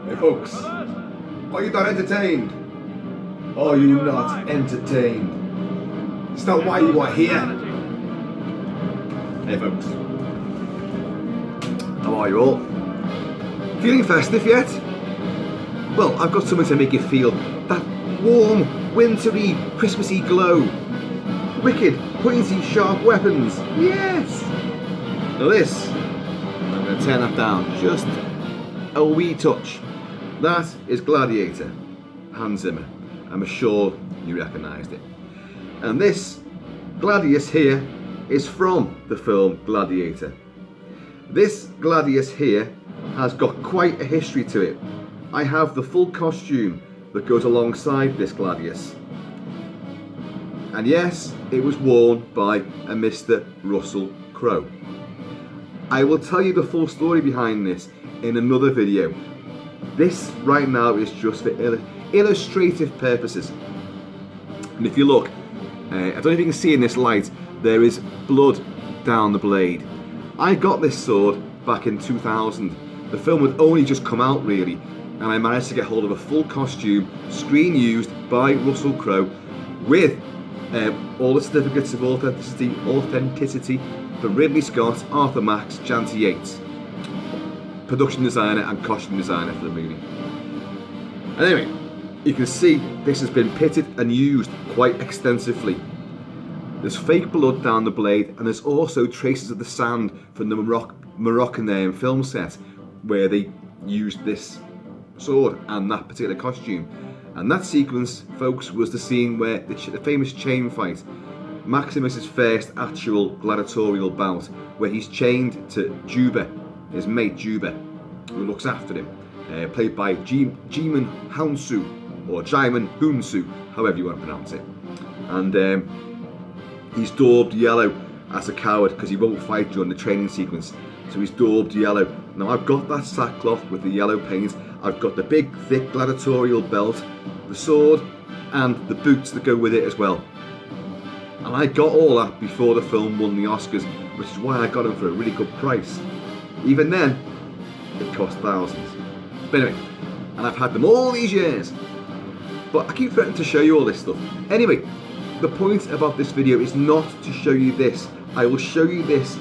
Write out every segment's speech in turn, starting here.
Hey folks, are you not entertained? Are you not entertained? It's not why you are here. Hey folks, how are you all? Feeling festive yet? Well, I've got something to make you feel that warm, wintry, Christmassy glow. Wicked, pointy, sharp weapons. Yes! Now this, I'm going to turn that down just a wee touch. That is Gladiator, Hans Zimmer. I'm sure you recognised it. And this Gladius here is from the film Gladiator. This Gladius here has got quite a history to it. I have the full costume that goes alongside this Gladius. And yes, it was worn by a Mr. Russell Crowe. I will tell you the full story behind this in another video. This right now is just for illustrative purposes. And if you look, I don't know if you can see in this light, there is blood down the blade. I got this sword back in 2000. The film had only just come out really, and I managed to get hold of a full costume, screen used by Russell Crowe, with all the certificates of authenticity for Ridley Scott, Arthur Max, Janty Yates, production designer and costume designer for the movie. Anyway, you can see this has been pitted and used quite extensively. There's fake blood down the blade, and there's also traces of the sand from the Moroccan film set where they used this sword and that particular costume. And that sequence, folks, was the scene where the famous chain fight, Maximus's first actual gladiatorial bout, where he's chained to Juba, his mate Juba, who looks after him, played by German Hunsu, or Jaimin Hunsu, however you want to pronounce it. And he's daubed yellow as a coward because he won't fight during the training sequence. So he's daubed yellow. Now I've got that sackcloth with the yellow paint. I've got the big, thick gladiatorial belt, the sword, and the boots that go with it as well. And I got all that before the film won the Oscars, which is why I got them for a really good price. Even then, it cost thousands. But anyway, and I've had them all these years. But I keep threatening to show you all this stuff. Anyway, the point about this video is not to show you this. I will show you this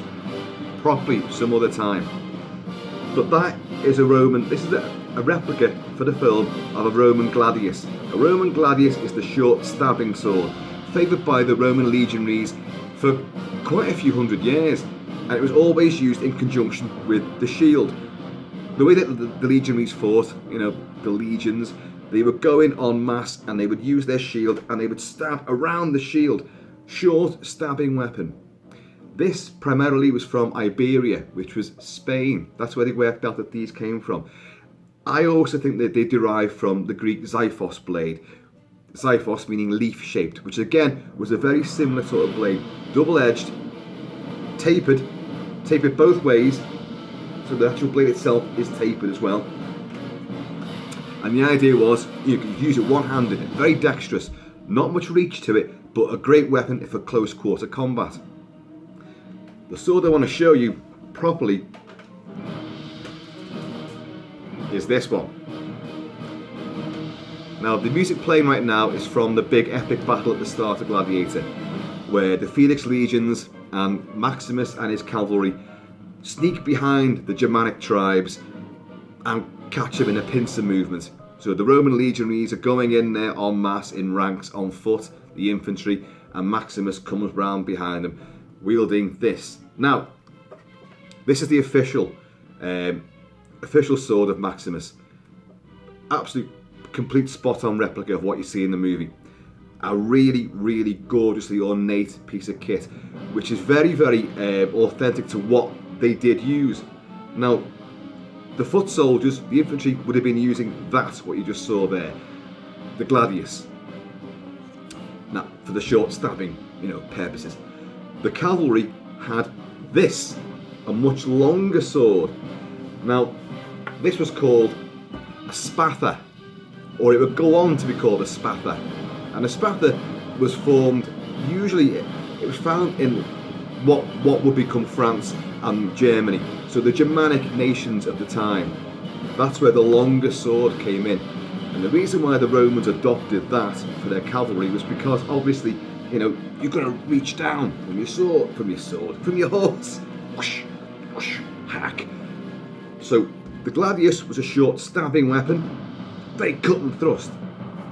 properly some other time. But that is a Roman, this is a replica for the film of a Roman gladius. A Roman gladius is the short stabbing sword, favoured by the Roman legionaries for quite a few hundred years, and it was always used in conjunction with the shield. The way that the legionaries fought, you know, the legions, they would go in en masse and they would use their shield and they would stab around the shield. Short stabbing weapon. This primarily was from Iberia, which was Spain. That's where they worked out that these came from. I also think that they derive from the Greek xiphos blade. Xiphos meaning leaf shaped, which again was a very similar sort of blade. Double edged, tapered both ways, so the actual blade itself is tapered as well. And the idea was you could use it one-handed, very dexterous, not much reach to it, but a great weapon for close quarter combat. The sword I want to show you properly is this one. Now the music playing right now is from the big epic battle at the start of Gladiator, where the Felix legions and Maximus and his cavalry sneak behind the Germanic tribes and catch him in a pincer movement. So the Roman legionaries are going in there en masse in ranks on foot, the infantry, and Maximus comes round behind them wielding this. Now, this is the official sword of Maximus. Absolute complete spot on replica of what you see in the movie. A really, really gorgeously ornate piece of kit, which is very, very authentic to what they did use. Now, the foot soldiers, the infantry, would have been using that, what you just saw there, the gladius. Now, for the short stabbing, purposes. The cavalry had this, a much longer sword. Now, this was called a SPATHA, or it would go on to be called a SPATHA. And a SPATHA was formed, usually it was found in what would become France and Germany. So the Germanic nations of the time. That's where the longer sword came in. And the reason why the Romans adopted that for their cavalry was because obviously, you know, you're going to reach down from your sword, from your horse, whoosh, whoosh, hack. So the gladius was a short stabbing weapon, very cut and thrust.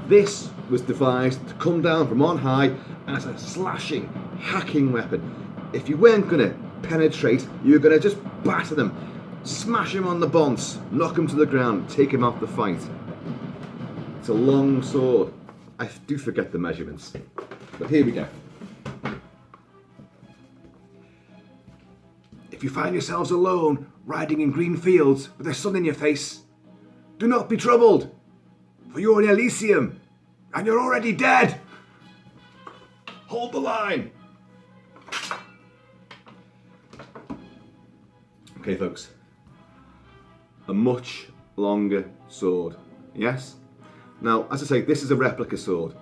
This was devised to come down from on high as a slashing, hacking weapon. If you weren't going to penetrate, you were going to just batter them, smash them on the bonds, knock them to the ground, take them off the fight. It's a long sword. I do forget the measurements, but here we go. If you find yourselves alone, riding in green fields with the sun in your face, do not be troubled, for you're in Elysium, and you're already dead. Hold the line. Okay, folks. A much longer sword. Yes? Now, as I say, this is a replica sword.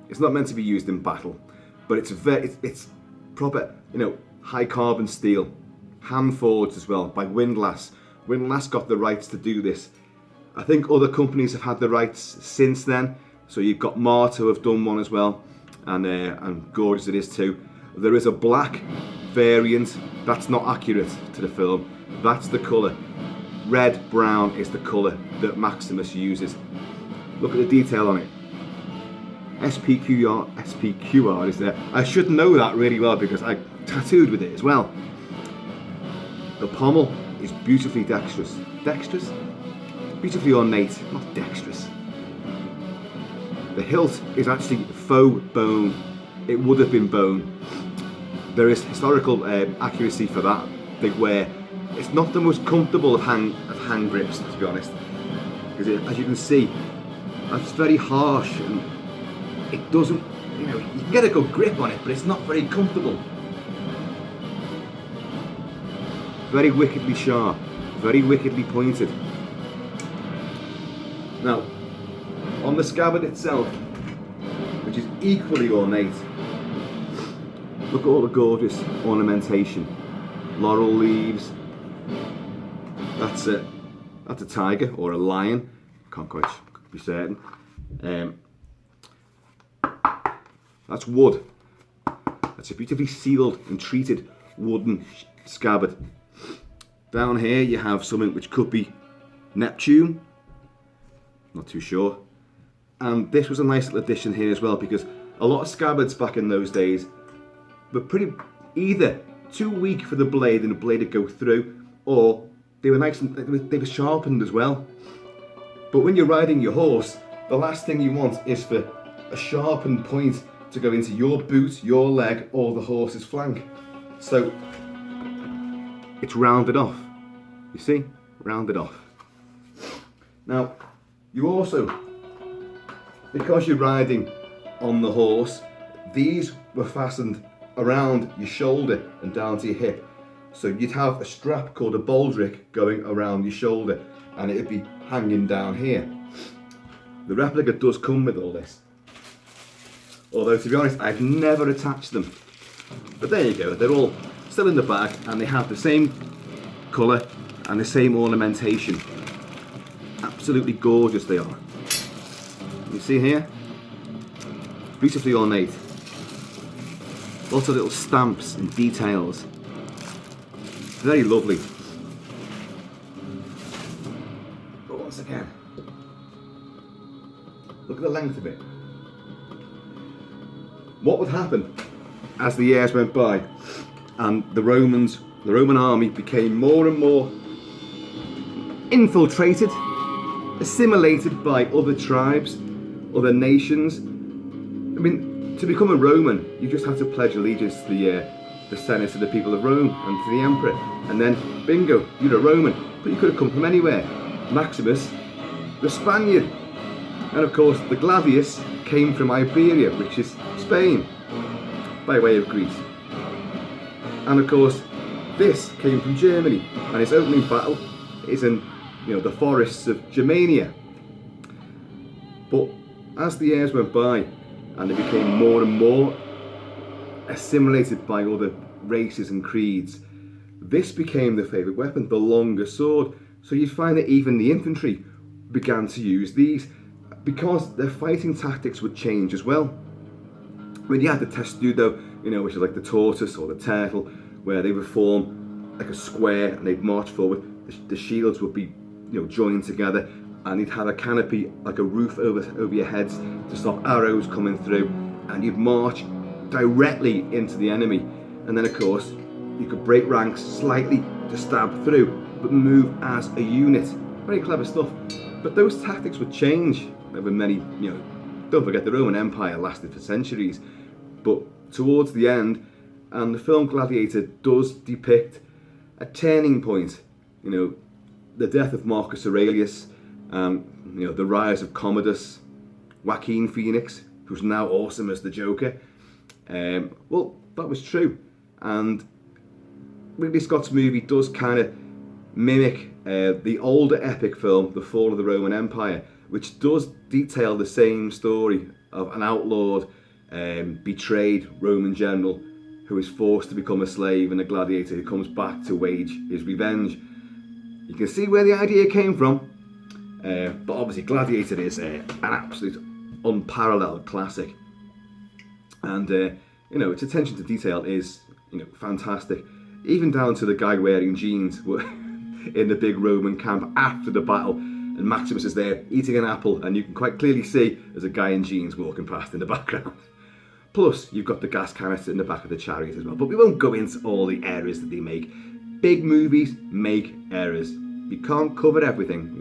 It's not meant to be used in battle, but it's proper, you know, high carbon steel, hand forged as well by Windlass. Windlass got the rights to do this. I think other companies have had the rights since then. So you've got Marto have done one as well, and gorgeous it is too. There is a black variant. That's not accurate to the film. That's the colour. Red brown is the colour that Maximus uses. Look at the detail on it. SPQR is there. I should know that really well because I tattooed with it as well. The pommel is beautifully dexterous. Dexterous? Beautifully ornate, not dexterous. The hilt is actually faux bone. It would have been bone. There is historical accuracy for that. They wear. It's not the most comfortable of hand grips, to be honest, because as you can see, that's very harsh and it doesn't. You know, you can get a good grip on it, but it's not very comfortable. Very wickedly sharp, very wickedly pointed. Now, on the scabbard itself, which is equally ornate, look at all the gorgeous ornamentation. Laurel leaves. That's a tiger or a lion. Can't quite be certain. That's wood. That's a beautifully sealed and treated wooden scabbard. Down here you have something which could be Neptune. Not too sure. And this was a nice little addition here as well, because a lot of scabbards back in those days were pretty either too weak for the blade and the blade would go through, or they were nice and they were sharpened as well. But when you're riding your horse, the last thing you want is for a sharpened point to go into your boot, your leg, or the horse's flank. So it's rounded off. You see? Rounded off. Now, you also, because you're riding on the horse, these were fastened around your shoulder and down to your hip. So you'd have a strap called a baldric going around your shoulder and it'd be hanging down here. The replica does come with all this. Although, to be honest, I've never attached them. But there you go, they're all still in the bag and they have the same colour and the same ornamentation. Absolutely gorgeous they are. You see here? Beautifully ornate. Lots of little stamps and details. Very lovely. But once again, look at the length of it. What would happen as the years went by and the Roman army became more and more infiltrated, assimilated by other tribes, other nations. I mean, to become a Roman, you just had to pledge allegiance to the Senate, to the people of Rome, and to the emperor, and then bingo, you're a Roman. But you could have come from anywhere. Maximus, the Spaniard, and of course the gladius came from Iberia, which is Spain, by way of Greece. And of course, this came from Germany, and its opening battle is in the forests of Germania. But as the years went by and they became more and more assimilated by other races and creeds, this became the favourite weapon, the longer sword. So you'd find that even the infantry began to use these because their fighting tactics would change as well. When you had the testudo, which is like the tortoise or the turtle, where they would form like a square and they'd march forward. The shields would be, joined together, and you'd have a canopy, like a roof over your heads to stop arrows coming through, and you'd march directly into the enemy. And then of course, you could break ranks slightly to stab through, but move as a unit. Very clever stuff. But those tactics would change over many, don't forget the Roman Empire lasted for centuries. But towards the end, and the film Gladiator does depict a turning point, the death of Marcus Aurelius, the rise of Commodus, Joaquin Phoenix, who's now awesome as the Joker. Well, that was true. And Ridley Scott's movie does kind of mimic the older epic film, The Fall of the Roman Empire, which does detail the same story of an outlawed, betrayed Roman general who is forced to become a slave and a gladiator who comes back to wage his revenge. You can see where the idea came from, but obviously Gladiator is an absolute unparalleled classic, and its attention to detail is fantastic, even down to the guy wearing jeans in the big Roman camp after the battle, and Maximus is there eating an apple, and you can quite clearly see there's a guy in jeans walking past in the background. Plus, you've got the gas canister in the back of the chariot as well. But we won't go into all the errors that they make. Big movies make errors. You can't cover everything,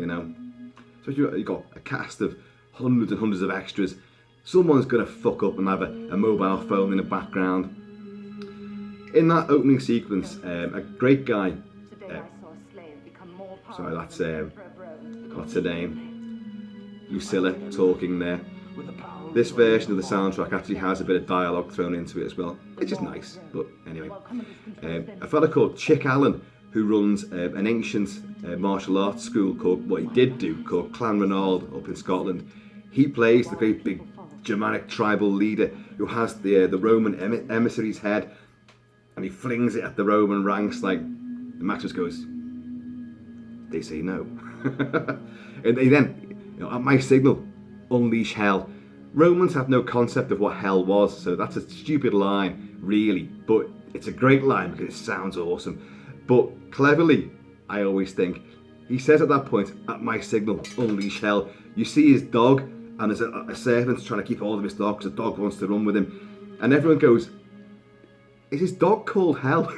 Especially you've got a cast of hundreds and hundreds of extras. Someone's going to fuck up and have a mobile phone in the background. In that opening sequence, a great guy... sorry, that's... what's her name? Lucilla talking there. This version of the soundtrack actually has a bit of dialogue thrown into it as well, which is nice, but anyway. A fella called Chick Allen, who runs an ancient martial arts school called Clan Ranald up in Scotland. He plays the great big Germanic tribal leader who has the Roman emissary's head, and he flings it at the Roman ranks like, and Maximus goes, they say no. And they then, at my signal, unleash hell. Romans have no concept of what hell was, so that's a stupid line, really, but it's a great line because it sounds awesome. But cleverly, I always think, he says at that point, at my signal, unleash hell. You see his dog, and there's a servant trying to keep hold of his dog because the dog wants to run with him, and everyone goes, is his dog called Hell?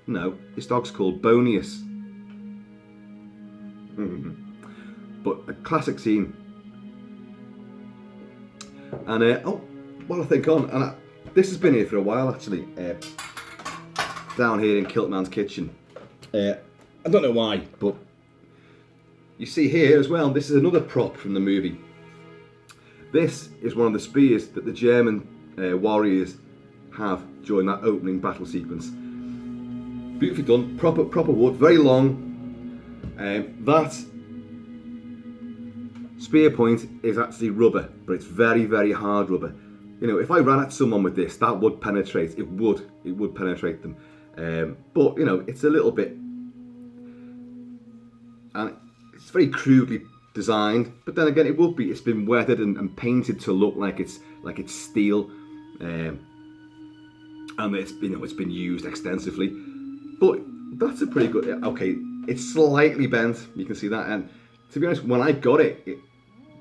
No, his dog's called Bonius. But a classic scene. And while I think on, and this has been here for a while actually, down here in Kilt-Man's kitchen. I don't know why, but you see here as well, this is another prop from the movie. This is one of the spears that the German warriors have during that opening battle sequence. Beautifully done, proper wood, very long. That spear point is actually rubber, but it's very, very hard rubber. If I ran at someone with this, that would penetrate. It would penetrate them. But it's a little bit, and it's very crudely designed. But then again, it's been weathered and painted to look like it's steel, and it's been used extensively. But that's a pretty good. Okay, it's slightly bent. You can see that, and to be honest, when I got it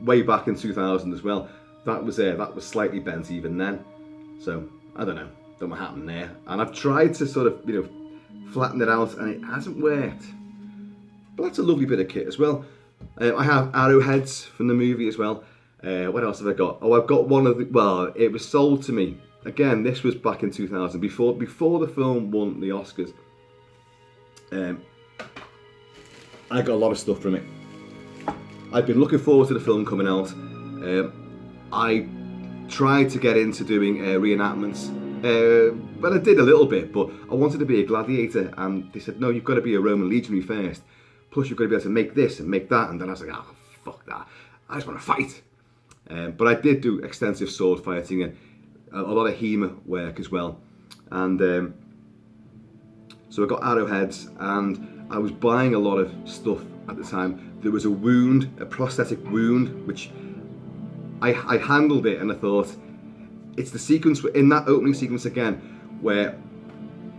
way back in 2000 as well, that was slightly bent even then. So I don't know what happened there. And I've tried to sort of flatten it out, and it hasn't worked. But that's a lovely bit of kit as well. I have arrowheads from the movie as well. What else have I got? Oh, I've got one of the. Well, it was sold to me. Again, this was back in 2000, before the film won the Oscars. I got a lot of stuff from it. I've been looking forward to the film coming out. I tried to get into doing reenactments. Well, I did a little bit, but I wanted to be a gladiator, and they said, no, you've got to be a Roman legionary first. Plus, you've got to be able to make this and make that. And then I was like, oh, fuck that. I just want to fight. But I did do extensive sword fighting and a lot of HEMA work as well. And so I got arrowheads, and I was buying a lot of stuff at the time. There was a wound, a prosthetic wound, which I handled it, and I thought, it's the sequence in that opening sequence again where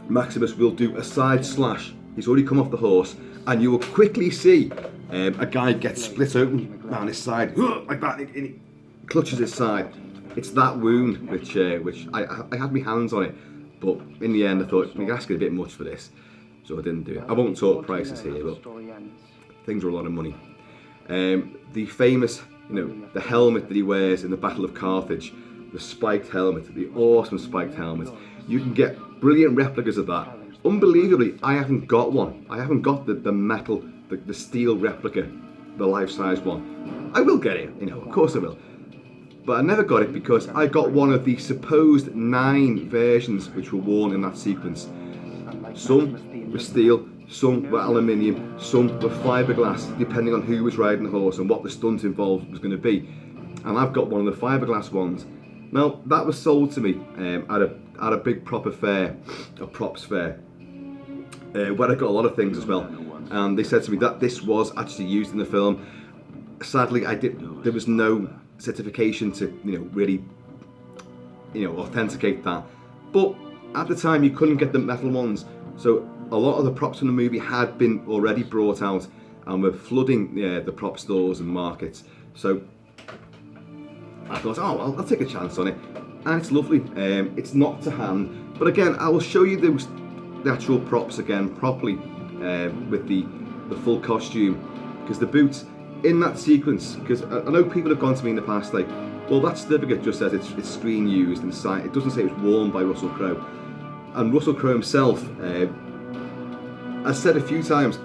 Maximus will do a side slash. He's already come off the horse, and you will quickly see a guy get split open down his side like that, and he clutches his side. It's that wound which I had my hands on it, but in the end I thought I'm asking a bit much for this, so I didn't do it. I won't talk prices here, but things are a lot of money. The famous, the helmet that he wears in the Battle of Carthage, the spiked helmet, the awesome spiked helmet. You can get brilliant replicas of that. Unbelievably, I haven't got one. I haven't got the metal, the steel replica, the life-size one. I will get it, of course I will. But I never got it because I got one of the supposed 9 versions which were worn in that sequence. Some were steel, some were aluminium, some were fiberglass, depending on who was riding the horse and what the stunt involved was going to be. And I've got one of the fiberglass ones. Now, that was sold to me at a big proper fair, a props fair, where I got a lot of things as well. And they said to me that this was actually used in the film. Sadly, there was no certification to really authenticate that. But at the time, you couldn't get the metal ones, so a lot of the props from the movie had been already brought out and were flooding the prop stores and markets. So I thought, oh, I'll take a chance on it, and it's lovely. It's not to hand, but again, I will show you the actual props again properly with the full costume, because the boots in that sequence, because I know people have gone to me in the past like, well, that certificate just says it's screen used and it doesn't say it was worn by Russell Crowe. And Russell Crowe himself has said a few times,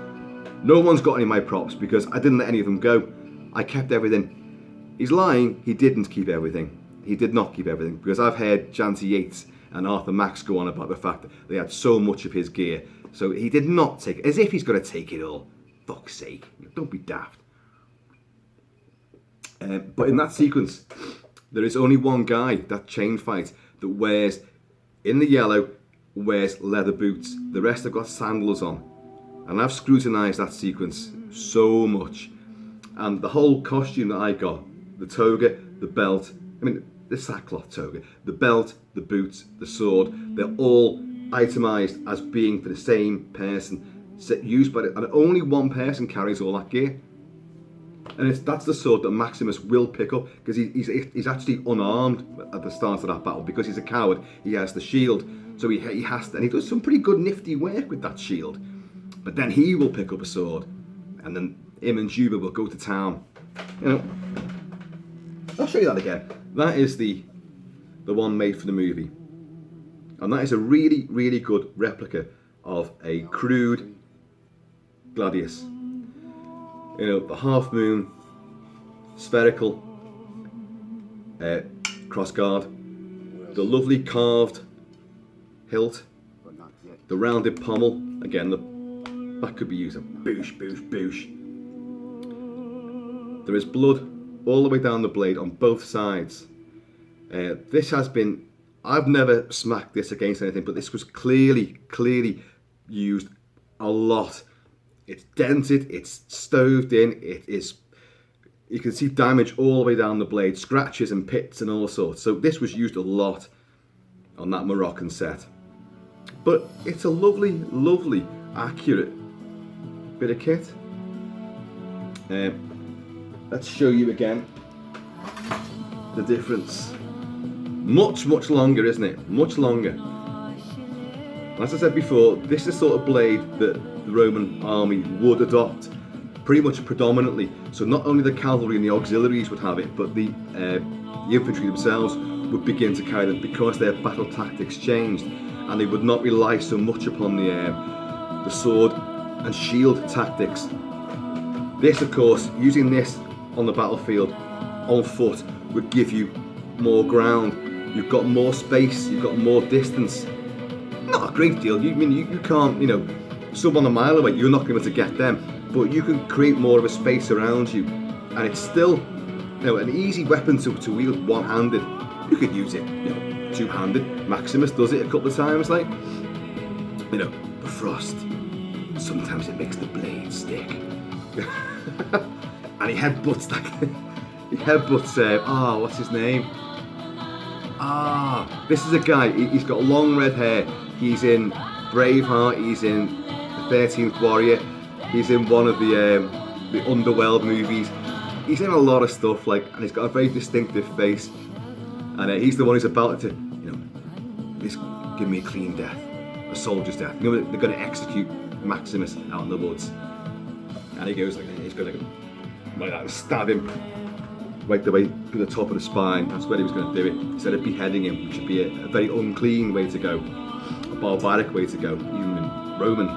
no one's got any of my props because I didn't let any of them go. I kept everything. He's lying, he didn't keep everything. He did not keep everything, because I've heard Janty Yates and Arthur Max go on about the fact that they had so much of his gear. So he did not take it, as if he's got to take it all. Fuck's sake, don't be daft. But in that sequence, there is only one guy, that chain fight, that wears, in the yellow, wears leather boots. The rest have got sandals on. And I've scrutinised that sequence so much. And the whole costume that I got, the toga, the belt, the sackcloth toga, the belt, the boots, the sword, they're all itemised as being for the same person, used by and only one person carries all that gear. And that's the sword that Maximus will pick up, because he's actually unarmed at the start of that battle, because he's a coward. He has the shield, so he has to, and he does some pretty good nifty work with that shield. But then he will pick up a sword, and then him and Juba will go to town. I'll show you that again. That is the one made for the movie, and that is a really, really good replica of a crude Gladius. The half moon, spherical crossguard, the lovely carved hilt, the rounded pommel. Again, that could be used. Boosh, boosh, boosh. There is blood all the way down the blade on both sides. This has been, I've never smacked this against anything, but this was clearly used a lot. It's dented, it's stoved in, it is, you can see damage all the way down the blade, scratches and pits and all sorts. So this was used a lot on that Moroccan set. But it's a lovely, lovely, accurate bit of kit. Let's show you again the difference. Much longer, isn't it? Much longer. As I said before, this is the sort of blade that the Roman army would adopt pretty much predominantly. So not only the cavalry and the auxiliaries would have it, but the infantry themselves would begin to carry them, because their battle tactics changed, and they would not rely so much upon the sword and shield tactics. This, of course, using this on the battlefield on foot would give you more ground. You've got more space, you've got more distance. Not a great deal. You can't, someone a mile away, you're not going to get them, but you can create more of a space around you, and it's still, an easy weapon to wield one-handed. You could use it, two-handed. Maximus does it a couple of times, the frost sometimes it makes the blade stick. And he headbutts that. He headbutts. What's his name? This is a guy. He's got long red hair. He's in Braveheart. He's in the 13th Warrior. He's in one of the Underworld movies. He's in a lot of stuff, like, and he's got a very distinctive face. And he's the one who's about to, this give me a clean death, a soldier's death. They're going to execute Maximus out in the woods. And he goes he's going to like that and stab him right the way to the top of the spine. That's where he was going to do it. Instead of beheading him, which would be a very unclean way to go, a barbaric way to go, even in Roman,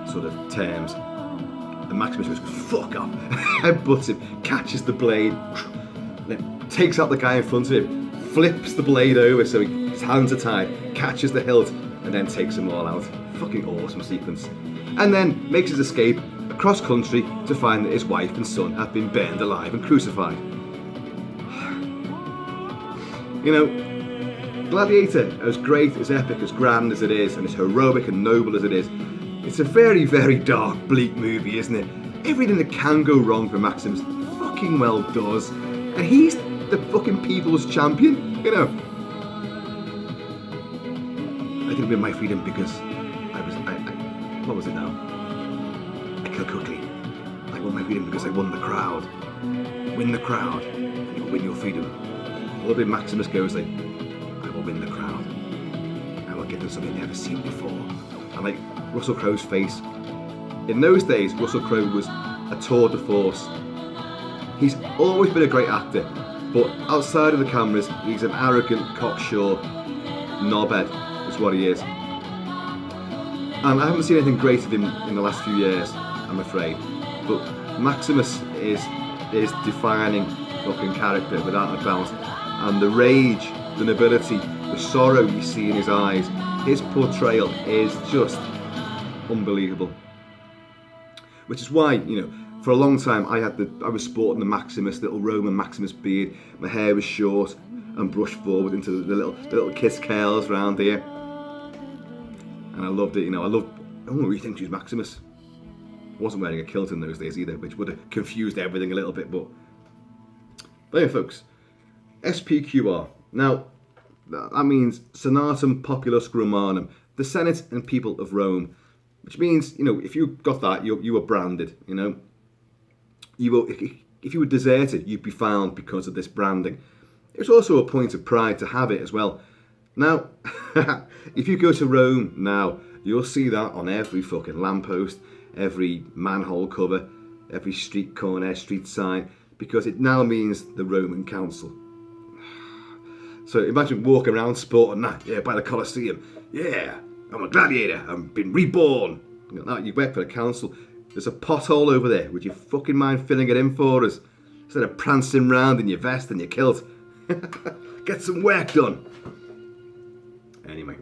sort of terms. And Maximus goes, fuck off, headbutts him, catches the blade, then takes out the guy in front of him, flips the blade over so his hands are tied, catches the hilt, and then takes them all out. Fucking awesome sequence. And then makes his escape across country to find that his wife and son have been burned alive and crucified. Gladiator, as great, as epic, as grand as it is, and as heroic and noble as it is, it's a very, very dark, bleak movie, isn't it? Everything that can go wrong for Maximus fucking well does. And he's the fucking people's champion, I didn't win my freedom because what was it now? I killed quickly. I won my freedom because I won the crowd. Win the crowd, and you'll win your freedom. A little bit Maximus goes like, I will win the crowd. I will give them something they've never seen before. And like Russell Crowe's face. In those days, Russell Crowe was a tour de force. He's always been a great actor, but outside of the cameras, he's an arrogant, cocksure knobhead, is what he is. And I haven't seen anything great of him in the last few years, I'm afraid. But Maximus is defining fucking character without a doubt. And the rage, the nobility, the sorrow you see in his eyes, his portrayal is just unbelievable. Which is why, for a long time I was sporting the Maximus, little Roman Maximus beard. My hair was short and brushed forward into the little kiss curls around here. And I loved it, I really think she was Maximus. Wasn't wearing a kilt in those days either, which would have confused everything a little bit, but there, folks. SPQR. Now, that means Senatum Populus Romanum, the Senate and people of Rome, which means, if you got that, you were branded, if you were deserted, you'd be found because of this branding. It's also a point of pride to have it as well. Now, if you go to Rome now, you'll see that on every fucking lamppost, every manhole cover, every street corner, street sign, because it now means the Roman Council. So imagine walking around sporting that, by the Colosseum. Yeah, I'm a gladiator, I've been reborn. You work for the council. There's a pothole over there. Would you fucking mind filling it in for us? Instead of prancing round in your vest and your kilt. Get some work done. Anyway.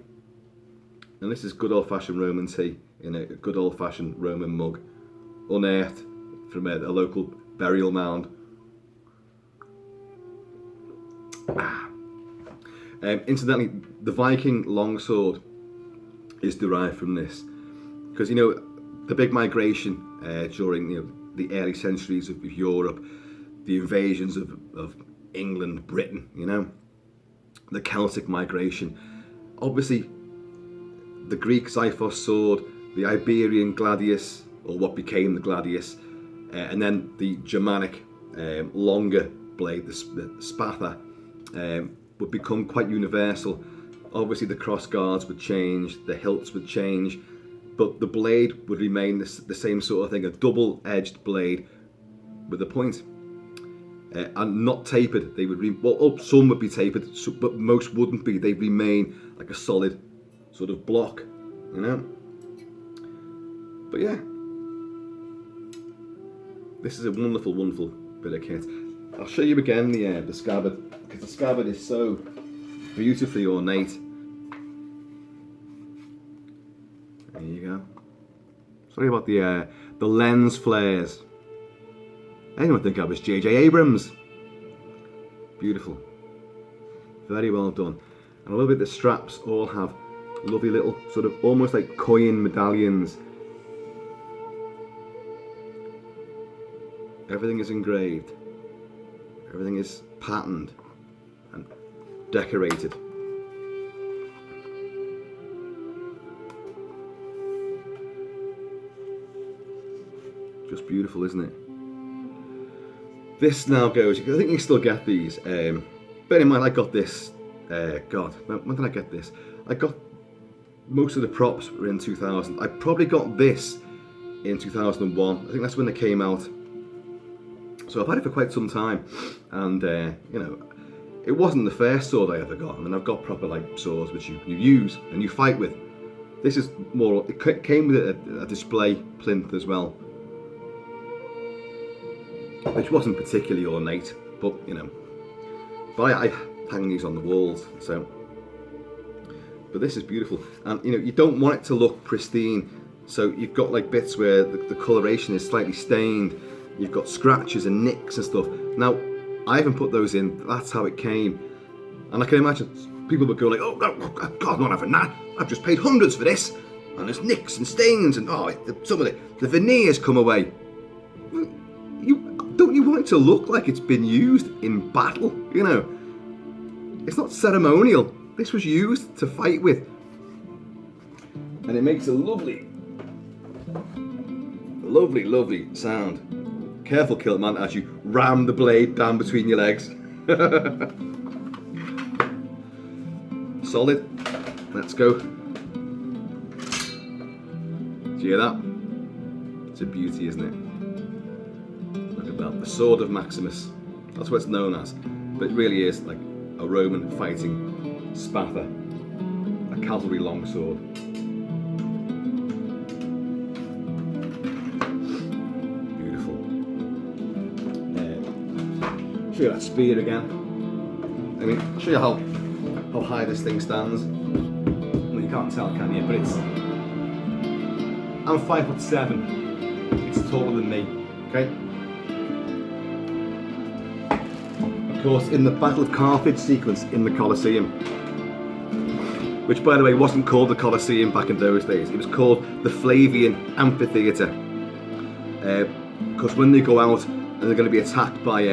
And this is good old-fashioned Roman tea in a good old-fashioned Roman mug. Unearthed from a local burial mound. Incidentally, the Viking longsword is derived from this. Because, the big migration during the early centuries of Europe, the invasions of England, Britain, the Celtic migration. Obviously, the Greek Xiphos sword, the Iberian gladius, or what became the gladius, and then the Germanic longer blade, the SPATHA, would become quite universal. Obviously the cross guards would change, the hilts would change, but the blade would remain the same sort of thing, a double-edged blade with a point. And not tapered. They would some would be tapered, but most wouldn't be. They'd remain like a solid sort of block, But yeah, this is a wonderful, wonderful bit of kit. I'll show you again the scabbard, because the scabbard is so beautifully ornate. There you go. Sorry about the lens flares. Anyone think I was JJ Abrams? Beautiful. Very well done. And I love it, the straps all have lovely little sort of almost like coin medallions Everything is engraved. Everything is patterned and decorated. Just beautiful, isn't it? This now goes, I think you can still get these. Bear in mind, I got this, God, when did I get this? I got most of the props were in 2000. I probably got this in 2001. I think that's when they came out. So I've had it for quite some time. And, you know, it wasn't the first sword I ever got. I mean, I've got proper, like, swords which you use and you fight with. This is more, it came with a display plinth as well, which wasn't particularly ornate, but you know, but I hang these on the walls, so. But this is beautiful, and you know, you don't want it to look pristine, so you've got like bits where the coloration is slightly stained, you've got scratches and nicks and stuff. Now, I haven't put those in, that's how it came, and I can imagine people would go like, oh God, I'm not having that, I've just paid hundreds for this, and there's nicks and stains, and oh, some of the veneers come away. Don't you want it to look like it's been used in battle? You know, it's not ceremonial. This was used to fight with, and it makes a lovely, lovely sound. Careful, Kilt-Man, as you ram the blade down between your legs. Solid. Let's go. Do you hear that? It's a beauty, isn't it? The sword of Maximus, that's what it's known as, but it really is like a Roman fighting SPATHA, a cavalry longsword. Beautiful. Show you that spear again. I mean, show you how high this thing stands. Well, you can't tell, can you? But I'm 5'7". It's taller than me. Okay. Of course, in the Battle of Carthage sequence in the Colosseum, which by the way wasn't called the Colosseum back in those days, it was called the Flavian Amphitheatre, because when they go out and they're going to be attacked by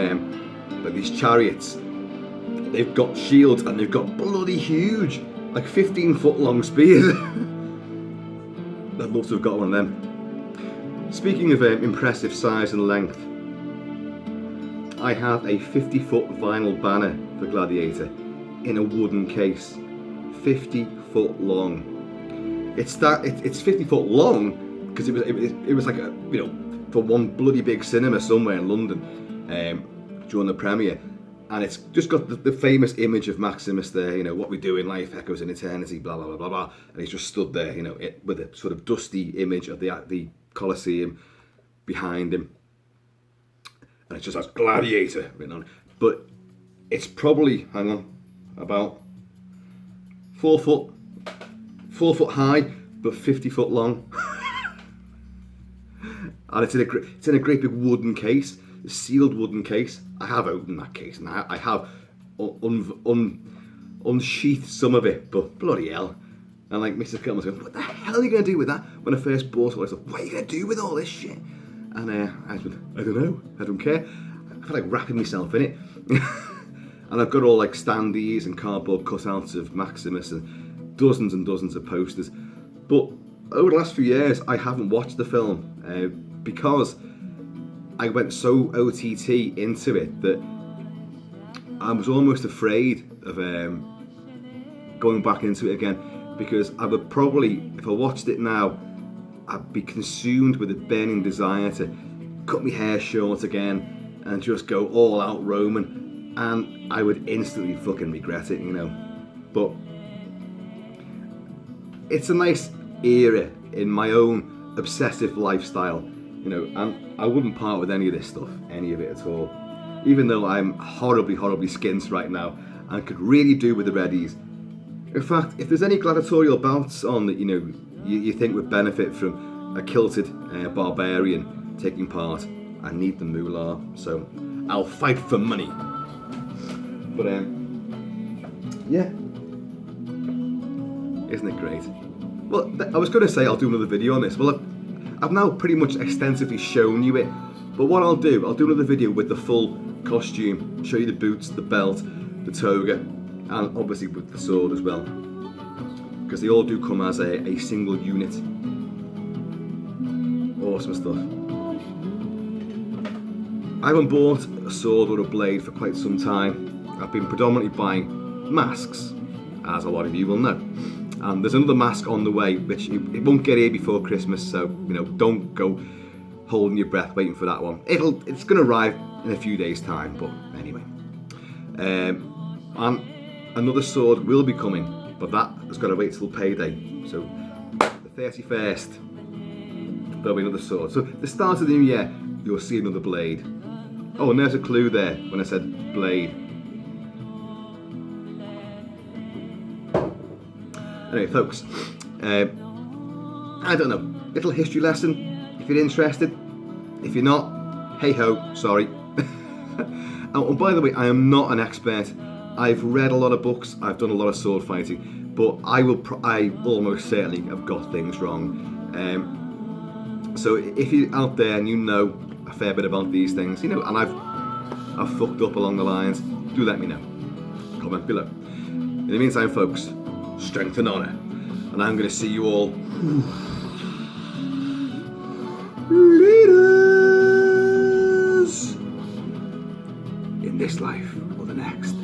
these chariots, they've got shields and they've got bloody huge, like 15-foot long spears. I'd love to have got one of them. Speaking of impressive size and length, I have a 50-foot vinyl banner for Gladiator in a wooden case, 50 foot long. It's 50 foot long because it was like a, you know, for one bloody big cinema somewhere in London during the premiere, and it's just got the famous image of Maximus there. You know, what we do in life echoes in eternity, blah blah blah blah blah, and he's just stood there, you know, with a sort of dusty image of the Colosseum behind him. And it just has Gladiator written on it. But it's probably, hang on, about 4 foot high, but 50 foot long. And it's in a great big wooden case, a sealed wooden case. I have opened that case, and I have unsheathed some of it, but bloody hell. And like Mr. Kilt-Man was going, what the hell are you going to do with that? When I first bought it, I said, what are you going to do with all this shit? And I don't know, I don't care. I feel like wrapping myself in it. And I've got all like standees and cardboard cutouts of Maximus and dozens of posters. But over the last few years, I haven't watched the film because I went so OTT into it that I was almost afraid of going back into it again, because I would probably, if I watched it now, I'd be consumed with a burning desire to cut my hair short again and just go all out Roman, and I would instantly fucking regret it, you know. But it's a nice era in my own obsessive lifestyle, you know, and I wouldn't part with any of this stuff, any of it at all. Even though I'm horribly skint right now and could really do with the readies. In fact, if there's any gladiatorial bouts on that, you know, you think would benefit from a kilted barbarian taking part, I need the moolah, so I'll fight for money. But yeah, isn't it great? Well, I was going to say I'll do another video on this. Well, I've now pretty much extensively shown you it, But what I'll do another video with the full costume, show you the boots, the belt, the toga, and obviously with the sword as well, because they all do come as a single unit. Awesome stuff. I haven't bought a sword or a blade for quite some time. I've been predominantly buying masks, as a lot of you will know. And there's another mask on the way, which it won't get here before Christmas, so don't go holding your breath waiting for that one. It's going to arrive in a few days' time, but anyway. And another sword will be coming, but that has got to wait till payday. So the 31st, there'll be another sword. So the start of the new year, you'll see another blade. Oh, and there's a clue there when I said blade. Anyway, folks, I don't know, little history lesson if you're interested. If you're not, hey ho, sorry. Oh, and by the way, I am not an expert. I've read a lot of books, I've done a lot of sword fighting, but I almost certainly have got things wrong. So if you're out there and you know a fair bit about these things, and I've fucked up along the lines, do let me know. Comment below. In the meantime, folks, strength and honour, and I'm going to see you all leaders in this life or the next.